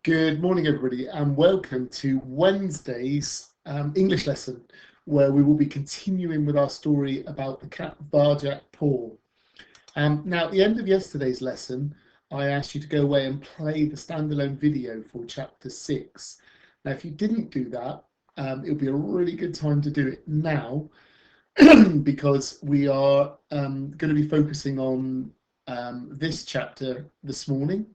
Good morning, everybody, and welcome to Wednesday's English lesson, where we will be continuing with our story about the cat Varjak Paul. Now, at the end of yesterday's lesson, I asked you to go away and play the standalone video for chapter 6. Now, if you didn't do that, it'll be a really good time to do it now, because we are going to be focusing on this chapter this morning.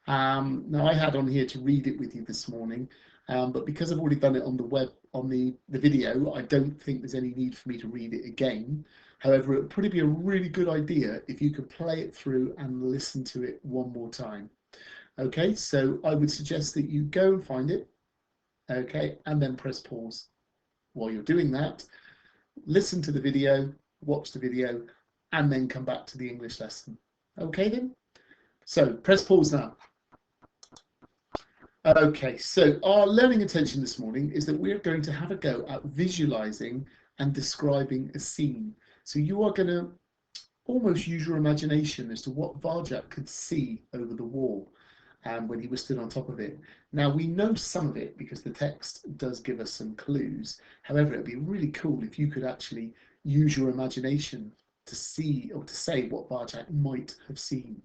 Now I had on here to read it with you this morning, but because I've already done it on the web, on the video, I don't think there's any need for me to read it again. However, it would probably be a really good idea if you could play it through and listen to it one more time. Okay, so I would suggest that you go and find it, okay, and then press pause. While you're doing that, listen to the video, watch the video, and then come back to the English lesson. Okay then? So press pause now. Okay, so our learning intention this morning is that we're going to have a go at visualizing and describing a scene. So you are going to almost use your imagination as to what Varjak could see over the wall when he was stood on top of it. Now, we know some of it because the text does give us some clues. However, it would be really cool if you could actually use your imagination to see or to say what Varjak might have seen.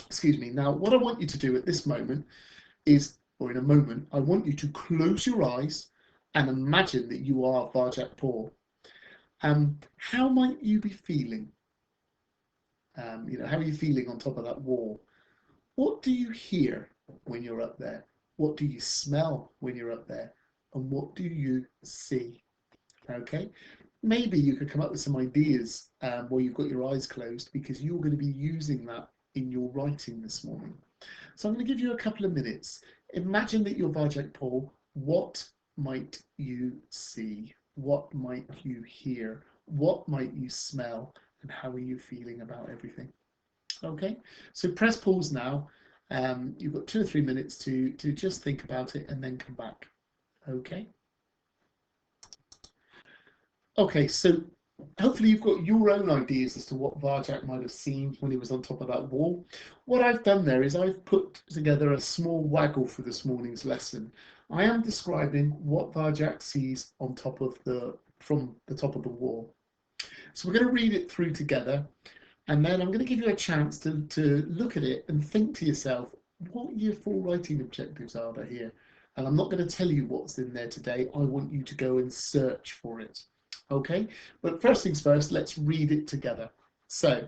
Excuse me. Now, what I want you to do at this moment is, or in a moment, I want you to close your eyes and imagine that you are Varjak Paul. How might you be feeling? How are you feeling on top of that wall? What do you hear when you're up there? What do you smell when you're up there? And what do you see? Okay. Maybe you could come up with some ideas while you've got your eyes closed, because you're going to be using that in your writing this morning. So I'm going to give you a couple of minutes. Imagine that you're Varjak Paul. What might you see? What might you hear? What might you smell? And how are you feeling about everything? Okay, so press pause now. You've got 2 or 3 minutes to just think about it and then come back. Okay. Okay, so hopefully you've got your own ideas as to what Varjak might have seen when he was on top of that wall. What I've done there is I've put together a small waggle for this morning's lesson. I am describing what Varjak sees on top of from the top of the wall. So we're going to read it through together, and then I'm going to give you a chance to look at it and think to yourself, what year 4 writing objectives are there here? And I'm not going to tell you what's in there today. I want you to go and search for it. Okay, but first things first, let's read it together. So,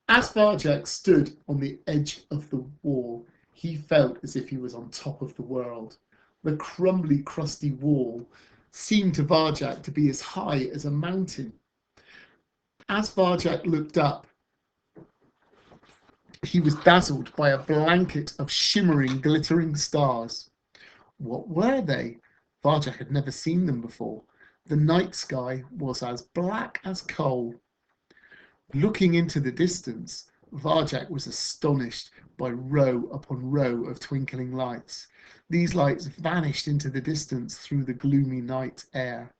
as Varjak stood on the edge of the wall, he felt as if he was on top of the world. The crumbly, crusty wall seemed to Varjak to be as high as a mountain. As Varjak looked up, he was dazzled by a blanket of shimmering, glittering stars. What were they? Varjak had never seen them before. The night sky was as black as coal. Looking into the distance, Varjak was astonished by row upon row of twinkling lights. These lights vanished into the distance through the gloomy night air.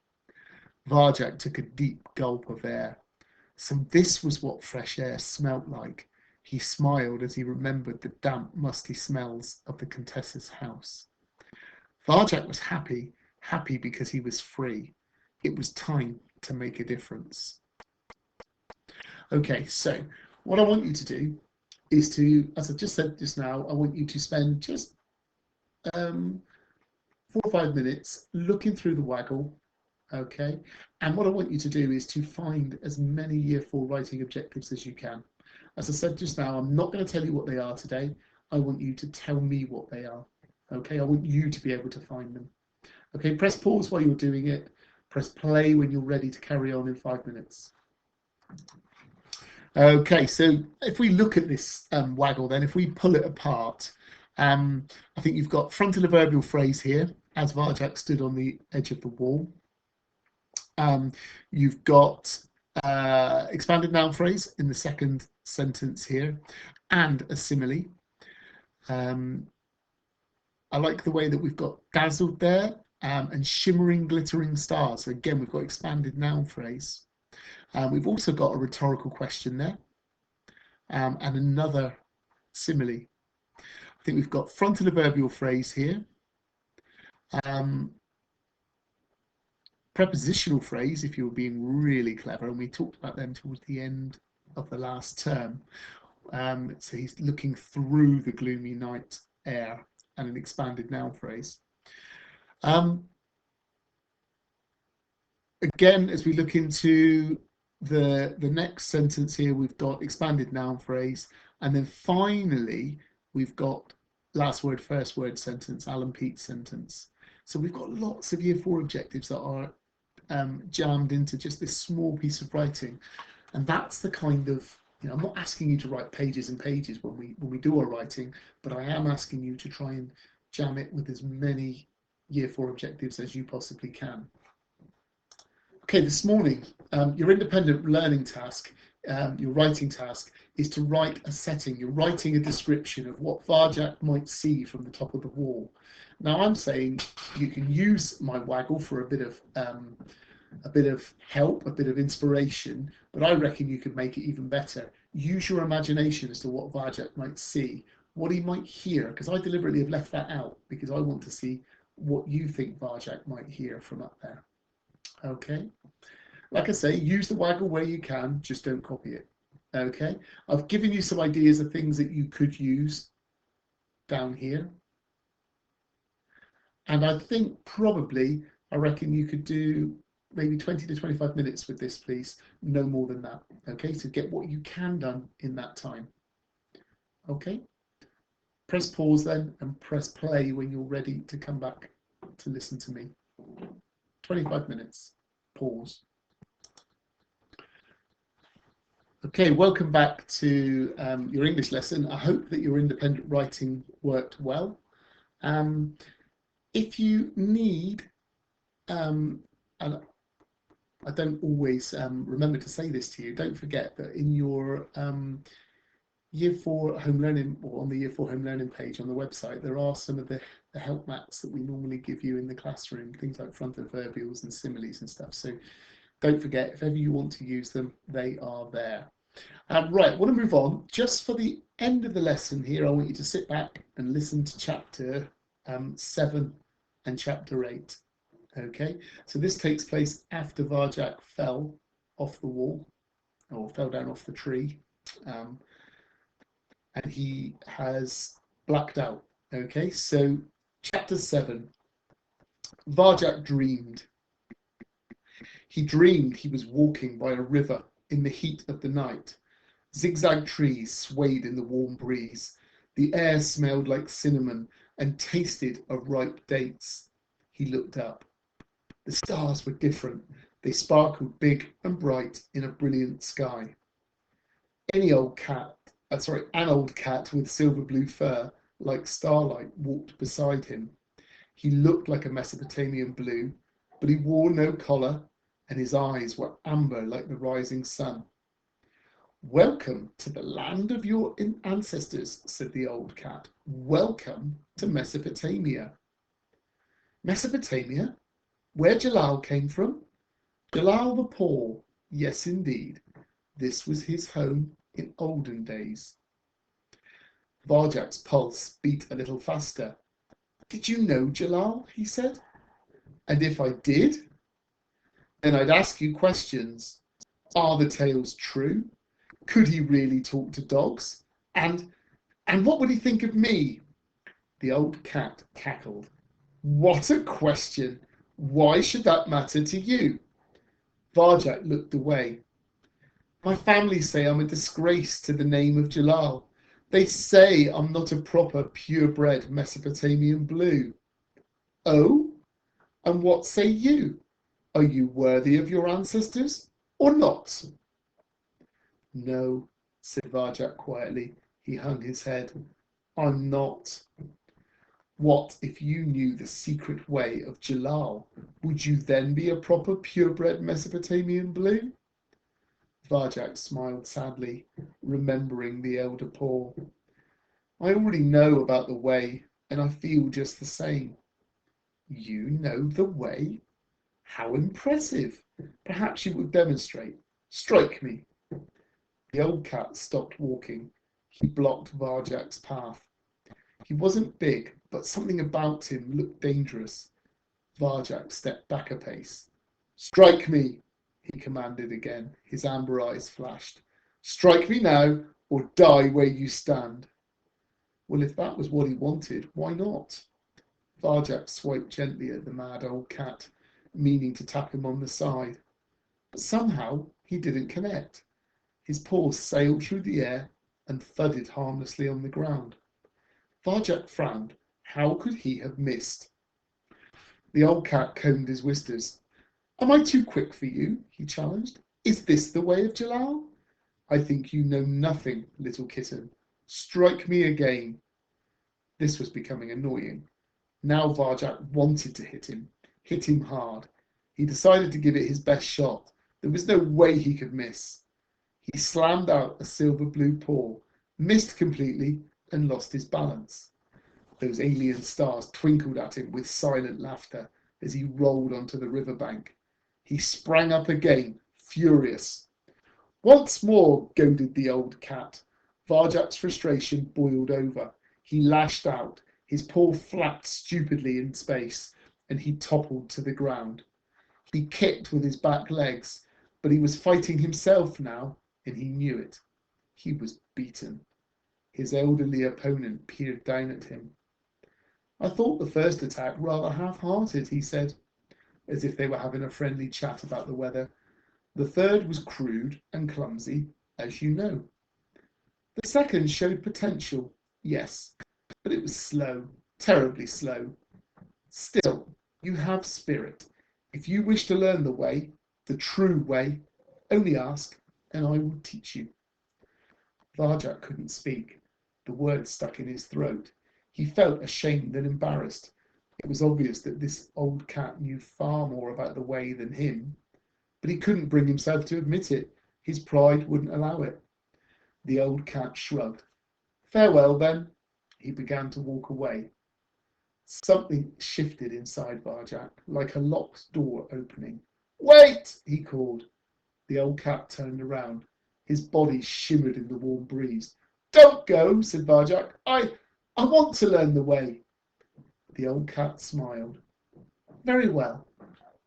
Varjak took a deep gulp of air. So this was what fresh air smelt like. He smiled as he remembered the damp, musty smells of the Contessa's house. Varjak was happy because he was free. It was time to make a difference. Okay, so what I want you to do is to, as I just said just now, I want you to spend just 4 or 5 minutes looking through the waggle, okay? And what I want you to do is to find as many year 4 writing objectives as you can. As I said just now, I'm not going to tell you what they are today. I want you to tell me what they are, okay? I want you to be able to find them. Okay, press pause while you're doing it. Press play when you're ready to carry on in 5 minutes. Okay, so if we look at this waggle, then if we pull it apart, I think you've got frontal adverbial phrase here, as Varjak stood on the edge of the wall. You've got expanded noun phrase in the second sentence here, and a simile. I like the way that we've got dazzled there. And shimmering, glittering stars. So again, we've got expanded noun phrase. We've also got a rhetorical question there, and another simile. I think we've got frontal adverbial phrase here. Prepositional phrase, if you're being really clever, and we talked about them towards the end of the last term. So he's looking through the gloomy night air, and an expanded noun phrase. Again, as we look into the next sentence here, we've got expanded noun phrase, and then finally we've got last word, first word sentence, Alan Pete's sentence. So we've got lots of year 4 objectives that are jammed into just this small piece of writing, and that's the kind of, I'm not asking you to write pages and pages when we do our writing, but I am asking you to try and jam it with as many year 4 objectives as you possibly can. Okay, this morning, your independent learning task, your writing task, is to write a setting. You're writing a description of what Varjak might see from the top of the wall. Now, I'm saying you can use my Waggle for a bit of help, a bit of inspiration, but I reckon you could make it even better. Use your imagination as to what Varjak might see, what he might hear, because I deliberately have left that out because I want to see what you think Varjak might hear from up there. Okay, like I say, use the Waggle where you can, just don't copy it. Okay, I've given you some ideas of things that you could use down here, and I think I reckon you could do maybe 20 to 25 minutes with this, please, no more than that. Okay, so get what you can done in that time. Okay, press pause then and press play when you're ready to come back to listen to me. 25 minutes, pause. Okay, welcome back to your English lesson. I hope that your independent writing worked well. If you need, and I don't always remember to say this to you, don't forget that in your Year 4 home learning, or on the Year 4 home learning page on the website, there are some of the help mats that we normally give you in the classroom, things like frontal adverbials and similes and stuff. So don't forget, if ever you want to use them, they are there. Right, I want to move on. Just for the end of the lesson here, I want you to sit back and listen to chapter 7 and chapter 8. Okay, so this takes place after Varjak fell off the wall, or fell down off the tree. And he has blacked out. Okay, so chapter 7. Varjak dreamed. He dreamed he was walking by a river in the heat of the night. Zigzag trees swayed in the warm breeze. The air smelled like cinnamon and tasted of ripe dates. He looked up. The stars were different. They sparkled big and bright in a brilliant sky. An old cat with silver blue fur, like starlight, walked beside him. He looked like a Mesopotamian blue, but he wore no collar, and his eyes were amber like the rising sun. Welcome to the land of your ancestors, said the old cat. Welcome to Mesopotamia. Mesopotamia? Where Jalal came from? Jalal the Poor, yes indeed. This was his home in olden days. Varjak's pulse beat a little faster. Did you know Jalal? He said. And if I did, then I'd ask you questions. Are the tales true? Could he really talk to dogs? And what would he think of me? The old cat cackled. What a question! Why should that matter to you? Varjak looked away. My family say I'm a disgrace to the name of Jalal. They say I'm not a proper purebred Mesopotamian blue. Oh? And what say you? Are you worthy of your ancestors or not? No, said Varjak quietly. He hung his head. I'm not. What if you knew the secret way of Jalal? Would you then be a proper purebred Mesopotamian blue? Varjak smiled sadly, remembering the elder Paul. I already know about the way, and I feel just the same. You know the way? How impressive! Perhaps you would demonstrate. Strike me. The old cat stopped walking. He blocked Varjak's path. He wasn't big, but something about him looked dangerous. Varjak stepped back a pace. "Strike me," he commanded again. His amber eyes flashed. "Strike me now, or die where you stand." Well, if that was what he wanted, why not? Varjak swiped gently at the mad old cat, meaning to tap him on the side. But somehow he didn't connect. His paws sailed through the air and thudded harmlessly on the ground. Varjak frowned. How could he have missed? The old cat combed his whiskers. "Am I too quick for you?" he challenged. "Is this the way of Jalal? I think you know nothing, little kitten. Strike me again." This was becoming annoying. Now Varjak wanted to hit him hard. He decided to give it his best shot. There was no way he could miss. He slammed out a silver blue paw, missed completely, and lost his balance. Those alien stars twinkled at him with silent laughter as he rolled onto the riverbank. He sprang up again, furious. Once more, goaded the old cat. Varjak's frustration boiled over. He lashed out. His paw flapped stupidly in space, and he toppled to the ground. He kicked with his back legs, but he was fighting himself now, and he knew it. He was beaten. His elderly opponent peered down at him. "I thought the first attack rather half-hearted," he said, as if they were having a friendly chat about the weather. "The third was crude and clumsy, as you know. The second showed potential, yes, but it was slow, terribly slow. Still, you have spirit. If you wish to learn the way, the true way, only ask, and I will teach you." Varjak couldn't speak. The words stuck in his throat. He felt ashamed and embarrassed. It was obvious that this old cat knew far more about the way than him, but he couldn't bring himself to admit it. His pride wouldn't allow it. The old cat shrugged. "Farewell, then." He began to walk away. Something shifted inside Varjak, like a locked door opening. "Wait!" he called. The old cat turned around. His body shimmered in the warm breeze. "Don't go," said Varjak. I want to learn the way." The old cat smiled. "Very well.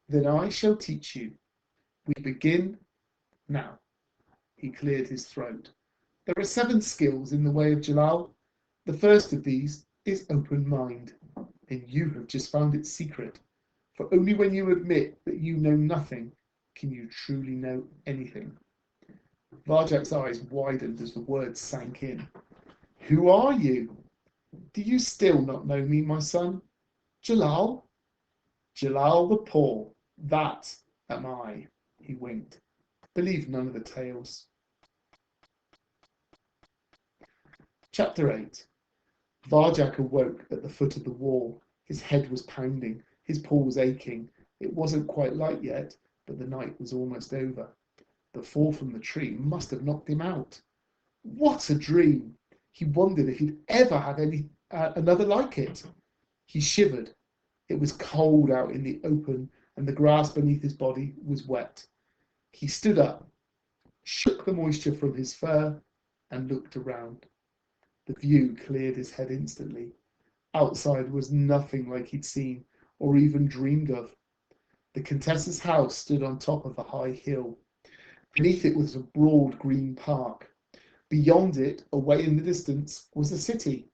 Then I shall teach you. We begin now." He cleared his throat. "There are 7 skills in the way of Jalal. The first of these is open mind, and you have just found its secret. For only when you admit that you know nothing can you truly know anything." Varjak's eyes widened as the words sank in. "Who are you? Do you still not know me, my son? Jalal? Jalal the Poor. That am I." He winked. "Believe none of the tales." Chapter 8. Varjak awoke at the foot of the wall. His head was pounding, his paws aching. It wasn't quite light yet, but the night was almost over. The fall from the tree must have knocked him out. What a dream! He wondered if he'd ever have another like it. He shivered. It was cold out in the open, and the grass beneath his body was wet. He stood up, shook the moisture from his fur, and looked around. The view cleared his head instantly. Outside was nothing like he'd seen or even dreamed of. The Contessa's house stood on top of a high hill. Beneath it was a broad green park. Beyond it, away in the distance, was a city,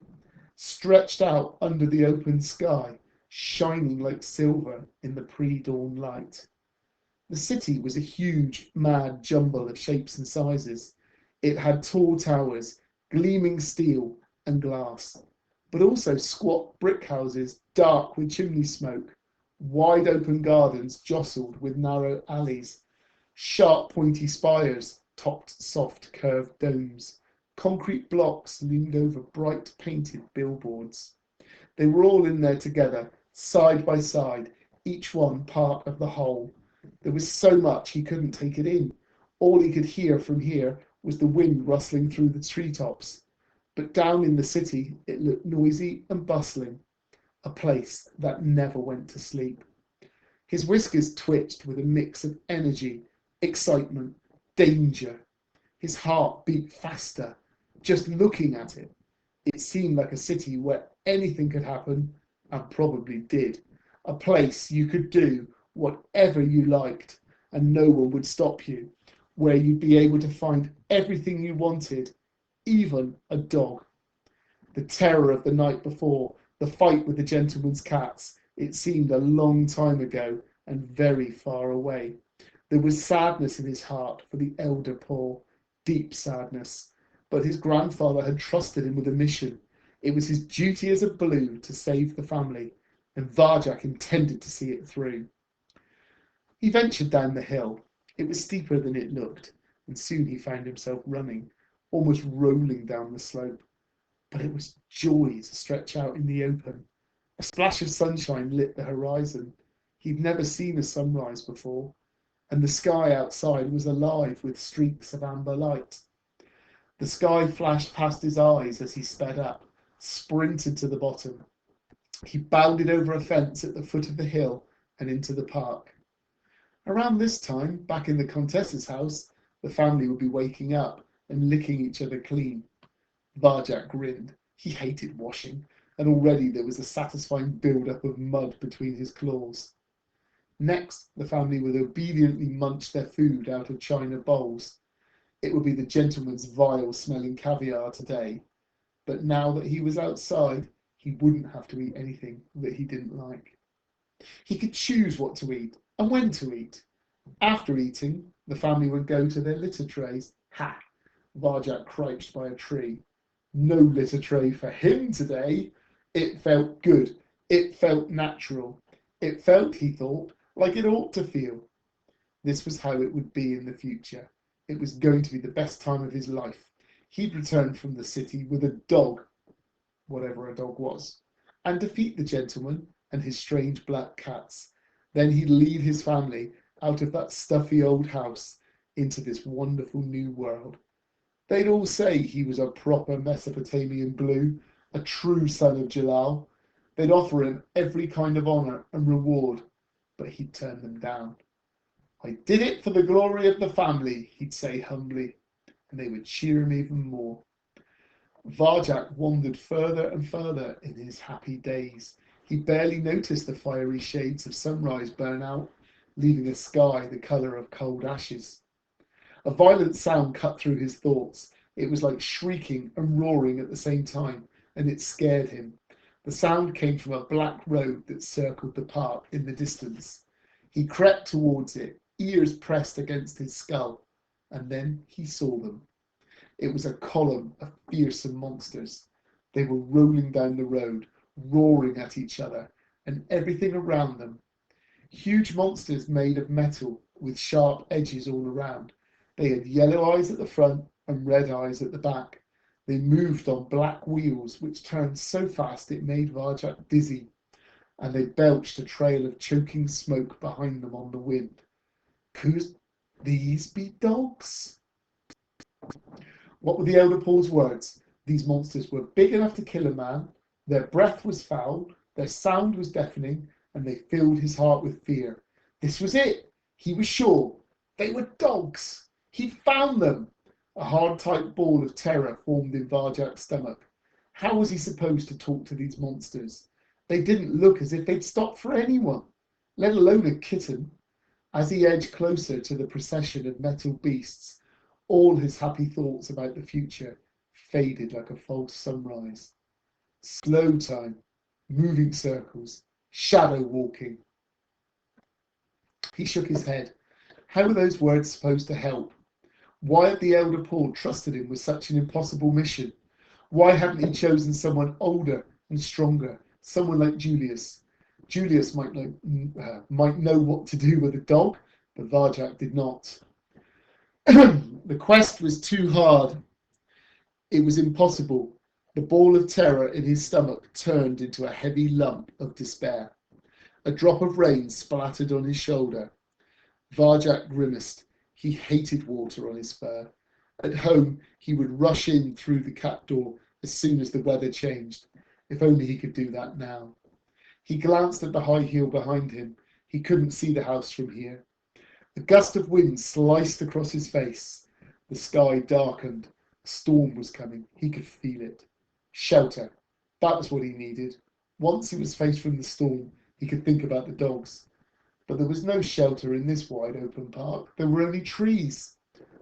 stretched out under the open sky, shining like silver in the pre-dawn light. The city was a huge, mad jumble of shapes and sizes. It had tall towers, gleaming steel and glass, but also squat brick houses, dark with chimney smoke, wide open gardens jostled with narrow alleys, sharp pointy spires topped soft curved domes. Concrete blocks loomed over bright painted billboards. They were all in there together, side by side, each one part of the whole. There was so much he couldn't take it in. All he could hear from here was the wind rustling through the treetops. But down in the city it looked noisy and bustling, a place that never went to sleep. His whiskers twitched with a mix of energy, excitement, danger. His heart beat faster, just looking at it. It seemed like a city where anything could happen, and probably did. A place you could do whatever you liked, and no one would stop you. Where you'd be able to find everything you wanted, even a dog. The terror of the night before, the fight with the gentleman's cats, it seemed a long time ago and very far away. There was sadness in his heart for the elder Paul, deep sadness. But his grandfather had trusted him with a mission. It was his duty as a Blue to save the family, and Varjak intended to see it through. He ventured down the hill. It was steeper than it looked, and soon he found himself running, almost rolling down the slope. But it was joy to stretch out in the open. A splash of sunshine lit the horizon. He'd never seen a sunrise before, and the sky outside was alive with streaks of amber light. The sky flashed past his eyes as he sped up, sprinted to the bottom. He bounded over a fence at the foot of the hill and into the park. Around this time, back in the Countess's house, the family would be waking up and licking each other clean. Varjak grinned. He hated washing, and already there was a satisfying build-up of mud between his claws. Next, the family would obediently munch their food out of china bowls. It would be the gentleman's vile-smelling caviar today, but now that he was outside, he wouldn't have to eat anything that he didn't like. He could choose what to eat and when to eat. After eating, the family would go to their litter trays. Ha! Varjak crouched by a tree. No litter tray for him today. It felt good. It felt natural. It felt, he thought, like it ought to feel. This was how it would be in the future. It was going to be the best time of his life. He'd return from the city with a dog, whatever a dog was, and defeat the gentleman and his strange black cats. Then he'd lead his family out of that stuffy old house into this wonderful new world. They'd all say he was a proper Mesopotamian Blue, a true son of Jalal. They'd offer him every kind of honour and reward, but he'd turn them down. I did it for the glory of the family, he'd say humbly, and they would cheer him even more. Varjak wandered further and further in his happy days. He barely noticed the fiery shades of sunrise burn out, leaving a sky the colour of cold ashes. A violent sound cut through his thoughts. It was like shrieking and roaring at the same time, and it scared him. The sound came from a black road that circled the park in the distance. He crept towards it, ears pressed against his skull, and then he saw them. It was a column of fearsome monsters. They were rolling down the road, roaring at each other and everything around them. Huge monsters made of metal with sharp edges all around. They had yellow eyes at the front and red eyes at the back. They moved on black wheels which turned so fast it made Varjak dizzy, and they belched a trail of choking smoke behind them on the wind. Could these be dogs? What were the elder Paul's words? These monsters were big enough to kill a man, their breath was foul, their sound was deafening, and they filled his heart with fear. This was it. He was sure. They were dogs. He'd found them. A hard, tight ball of terror formed in Varjak's stomach. How was he supposed to talk to these monsters? They didn't look as if they'd stop for anyone, let alone a kitten. As he edged closer to the procession of metal beasts, all his happy thoughts about the future faded like a false sunrise. Slow time, moving circles, shadow walking. He shook his head. How were those words supposed to help? Why had the elder Paul trusted him with such an impossible mission? Why hadn't he chosen someone older and stronger, someone like Julius? Julius might know what to do with a dog, but Varjak did not. The quest was too hard. It was impossible. The ball of terror in his stomach turned into a heavy lump of despair. A drop of rain splattered on his shoulder. Varjak grimaced. He hated water on his fur. At home, he would rush in through the cat door as soon as the weather changed. If only he could do that now. He glanced at the high hill behind him. He couldn't see the house from here. A gust of wind sliced across his face. The sky darkened. A storm was coming. He could feel it. Shelter. That was what he needed. Once he was faced from the storm, he could think about the dogs. But there was no shelter in this wide open park. There were only trees,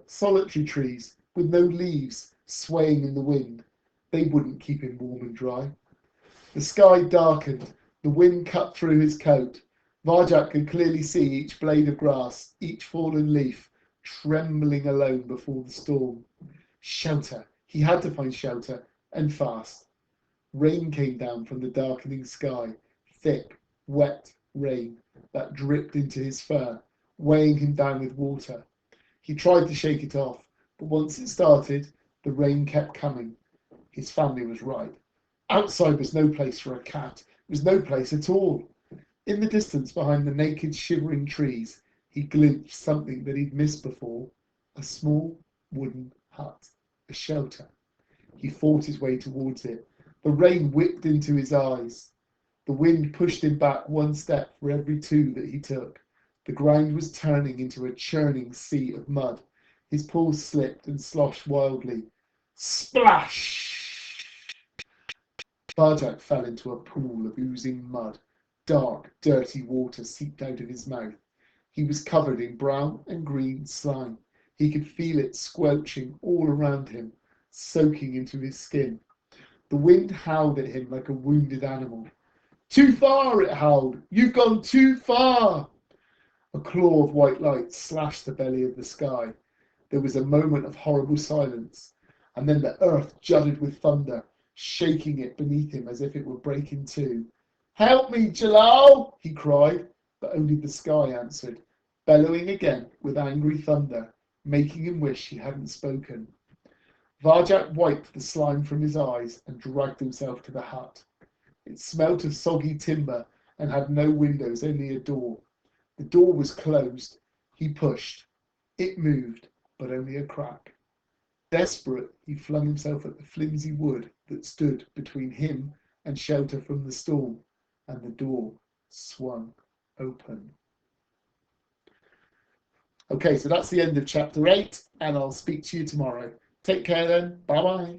solitary trees, with no leaves, swaying in the wind. They wouldn't keep him warm and dry. The sky darkened. The wind cut through his coat. Varjak could clearly see each blade of grass, each fallen leaf, trembling alone before the storm. Shelter. He had to find shelter, and fast. Rain came down from the darkening sky, thick, wet rain that dripped into his fur, weighing him down with water. He tried to shake it off, but once it started, the rain kept coming. His family was right. Outside was no place for a cat. It was no place at all. In the distance, behind the naked, shivering trees, he glimpsed something that he'd missed before. A small wooden hut, a shelter. He fought his way towards it. The rain whipped into his eyes. The wind pushed him back one step for every two that he took. The ground was turning into a churning sea of mud. His paws slipped and sloshed wildly. Splash! Varjak fell into a pool of oozing mud. Dark, dirty water seeped out of his mouth. He was covered in brown and green slime. He could feel it squelching all around him, soaking into his skin. The wind howled at him like a wounded animal. Too far, it howled. You've gone too far. A claw of white light slashed the belly of the sky. There was a moment of horrible silence, and then the earth jutted with thunder, shaking it beneath him as if it were breaking too. Help me, Jalal, he cried, but only the sky answered, bellowing again with angry thunder, making him wish he hadn't spoken. Varjak wiped the slime from his eyes and dragged himself to the hut. It smelt of soggy timber and had no windows, only a door. The door was closed. He pushed. It moved, but only a crack. Desperate, he flung himself at the flimsy wood that stood between him and shelter from the storm, and the door swung open. Okay, so that's the end of chapter 8, and I'll speak to you tomorrow. Take care then. Bye-bye.